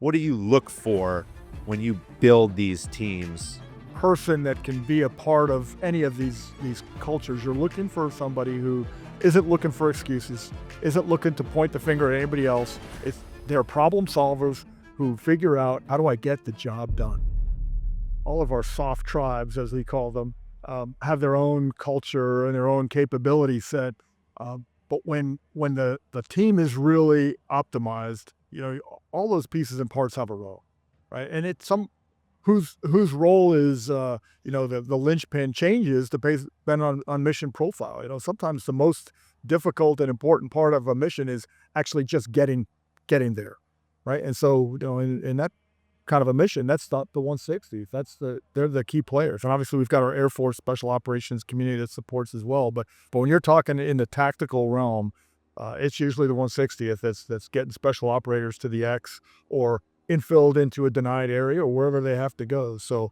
What do you look for when you build these teams? Person that can be a part of any of these cultures. You're looking for somebody who isn't looking for excuses, isn't looking to point the finger at anybody else. They're problem solvers who figure out, how do I get the job done? All of our soft tribes, as we call them, have their own culture and their own capability set. But when the team is really optimized, all those pieces and parts have a role, right? And it's whose role is the linchpin changes depending on mission profile. Sometimes the most difficult and important part of a mission is actually just getting there, right? And so in that kind of a mission, that's not the 160th. They're the key players. And obviously we've got our Air Force Special Operations community that supports as well. But when you're talking in the tactical realm, it's usually the 160th that's getting special operators to the X or infilled into a denied area or wherever they have to go. So,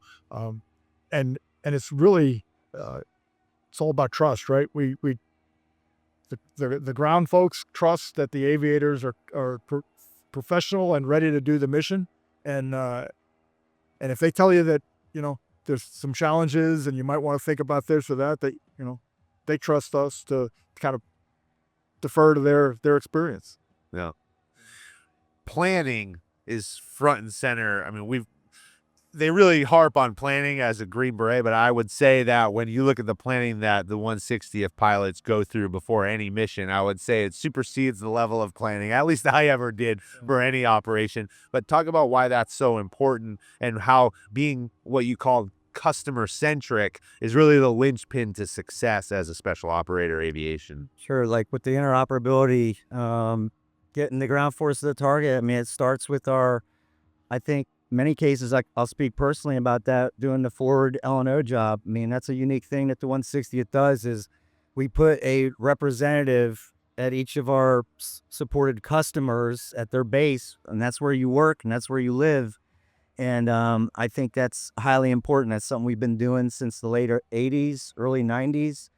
and it's really, it's all about trust, right? The ground folks trust that the aviators are professional and ready to do the mission. And if they tell you that, there's some challenges and you might want to think about this or that, they trust us to kind of defer to their experience. Yeah. Planning is front and center. I mean, they really harp on planning as a Green Beret, but I would say that when you look at the planning that the 160th pilots go through before any mission, I would say it supersedes the level of planning, at least I ever did for any operation. But talk about why that's so important and how being what you call customer-centric is really the linchpin to success as a special operator aviation. Sure, like with the interoperability, getting the ground force to the target, I mean, it starts with I think many cases, I'll speak personally about that, doing the forward L&O job. I mean, that's a unique thing that the 160th does is we put a representative at each of our supported customers at their base, and that's where you work and that's where you live. And I think that's highly important. That's something we've been doing since the late 80s, early 90s.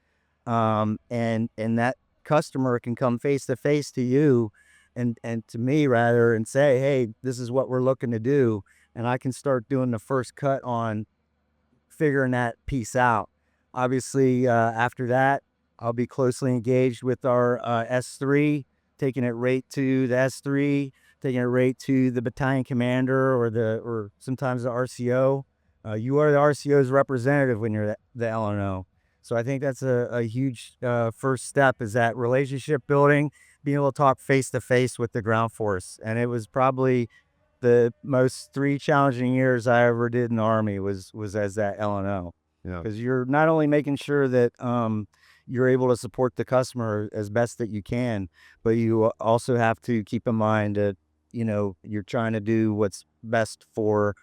And that customer can come face to face to you and to me rather and say, hey, this is what we're looking to do. And I can start doing the first cut on figuring that piece out. Obviously, after that, I'll be closely engaged with our S3, taking it right to the S3, taking it right to the battalion commander or sometimes the RCO. You are the RCO's representative when you're the LNO. So I think that's a huge first step, is that relationship building, being able to talk face to face with the ground force. And it was probably the most 3 challenging years I ever did in the Army was as that LNO. Yeah. Because you're not only making sure that you're able to support the customer as best that you can, but you also have to keep in mind that, you're trying to do what's best for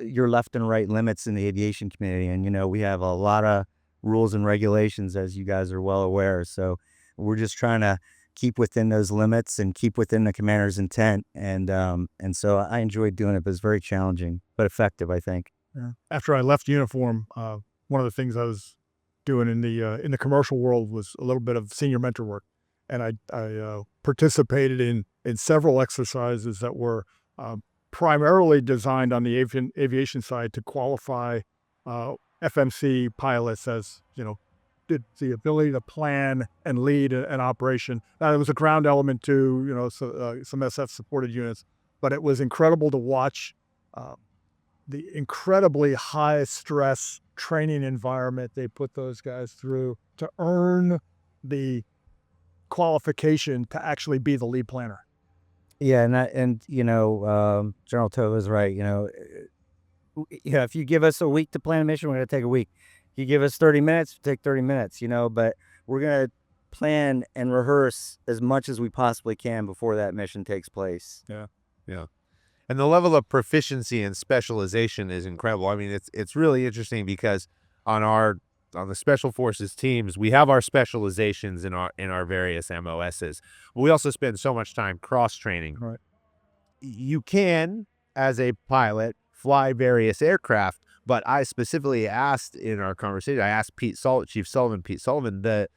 your left and right limits in the aviation community. And, we have a lot of rules and regulations, as you guys are well aware. So we're just trying to keep within those limits and keep within the commander's intent. And so I enjoyed doing it, but it's very challenging, but effective, I think. Yeah. After I left uniform, one of the things I was doing in the commercial world was a little bit of senior mentor work. And I participated in several exercises that were primarily designed on the aviation side to qualify FMC pilots as, the ability to plan and lead an operation. There was a ground element too, some SF supported units, but it was incredible to watch the incredibly high stress training environment they put those guys through to earn the qualification to actually be the lead planner. Yeah, General Tovo is right. If you give us a week to plan a mission, we're going to take a week. If you give us 30 minutes, take 30 minutes, but we're going to plan and rehearse as much as we possibly can before that mission takes place. Yeah. Yeah. And the level of proficiency and specialization is incredible. I mean, it's really interesting because on the Special Forces teams, we have our specializations in our various MOSs. But we also spend so much time cross-training. Right. You can, as a pilot, fly various aircraft, but I specifically asked in our conversation, I asked Chief Sullivan, the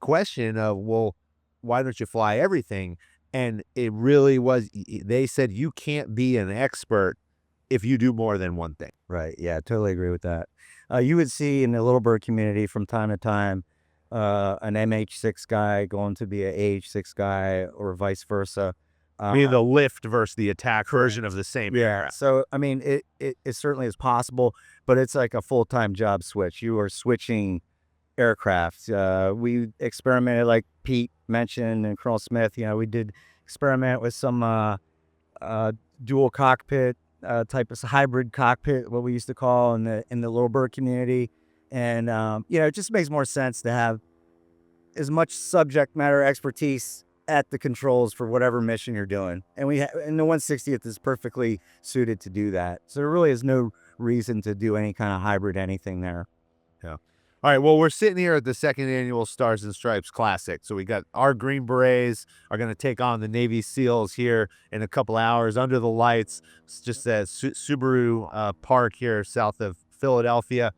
question of, well, why don't you fly everything? And it really was, they said you can't be an expert if you do more than one thing. Right. Yeah, totally agree with that. You would see in the Little Bird community from time to time an MH6 guy going to be a AH6 guy or vice versa. Meaning the lift versus the attack version of the same era. So, I mean, it certainly is possible, but it's like a full-time job switch. You are switching aircraft. We experimented, like Pete mentioned, and Colonel Smith, we did experiment with some dual cockpit type of hybrid cockpit, what we used to call in the Little Bird community. And, it just makes more sense to have as much subject matter expertise at the controls for whatever mission you're doing. And and the 160th is perfectly suited to do that. So there really is no reason to do any kind of hybrid anything there. Yeah. All right, well, we're sitting here at the second annual Stars and Stripes Classic. So we got our Green Berets are going to take on the Navy SEALs here in a couple hours under the lights. It's just at Subaru Park here south of Philadelphia.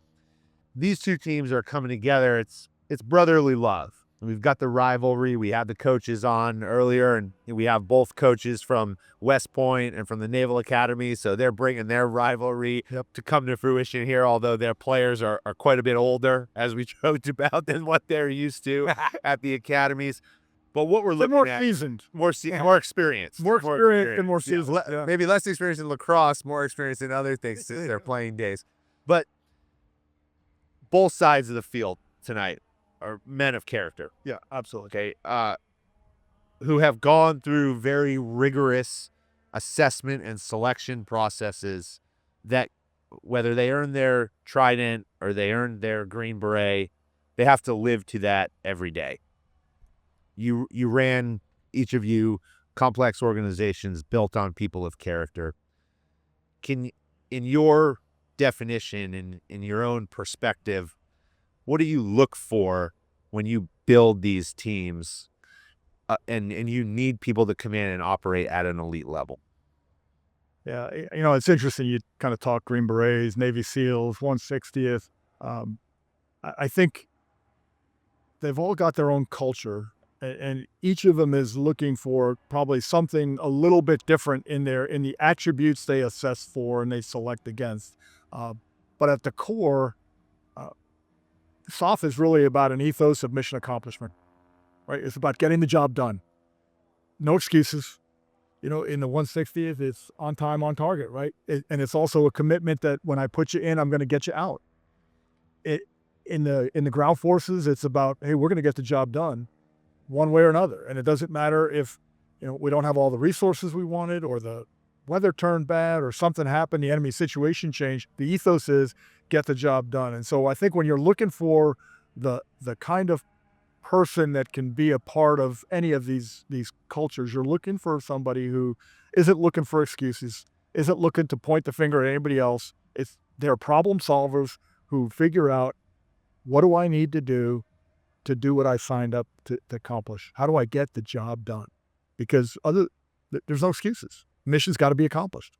These two teams are coming together. It's brotherly love. We've got the rivalry. We had the coaches on earlier, and we have both coaches from West Point and from the Naval Academy. So they're bringing their rivalry to come to fruition here, although their players are quite a bit older, as we joked about, than what they're used to at the academies. But what we're looking more at, seasoned, more experienced. more experience, and more seasoned. Yeah. Maybe less experience in lacrosse, more experience in other things since their playing days. But both sides of the field tonight are men of character. Yeah, absolutely. Okay, who have gone through very rigorous assessment and selection processes that, whether they earn their Trident or they earn their Green Beret, they have to live to that every day. You ran, each of you, complex organizations built on people of character. In your definition, in your own perspective, what do you look for when you build these teams and you need people to come in and operate at an elite level? Yeah, it's interesting. You kind of talk Green Berets, Navy SEALs, 160th. I think they've all got their own culture, and each of them is looking for probably something a little bit different in the attributes they assess for and they select against. But at the core, SOF is really about an ethos of mission accomplishment, right? It's about getting the job done. No excuses. In the 160th, it's on time, on target, right? And it's also a commitment that when I put you in, I'm going to get you out. In the ground forces, it's about, hey, we're going to get the job done one way or another. And it doesn't matter if, we don't have all the resources we wanted, or the weather turned bad, or something happened, the enemy situation changed. The ethos is get the job done. And so I think when you're looking for the kind of person that can be a part of any of these cultures, you're looking for somebody who isn't looking for excuses, isn't looking to point the finger at anybody else. They're problem solvers who figure out, what do I need to do what I signed up to accomplish? How do I get the job done? Because there's no excuses. Mission's got to be accomplished.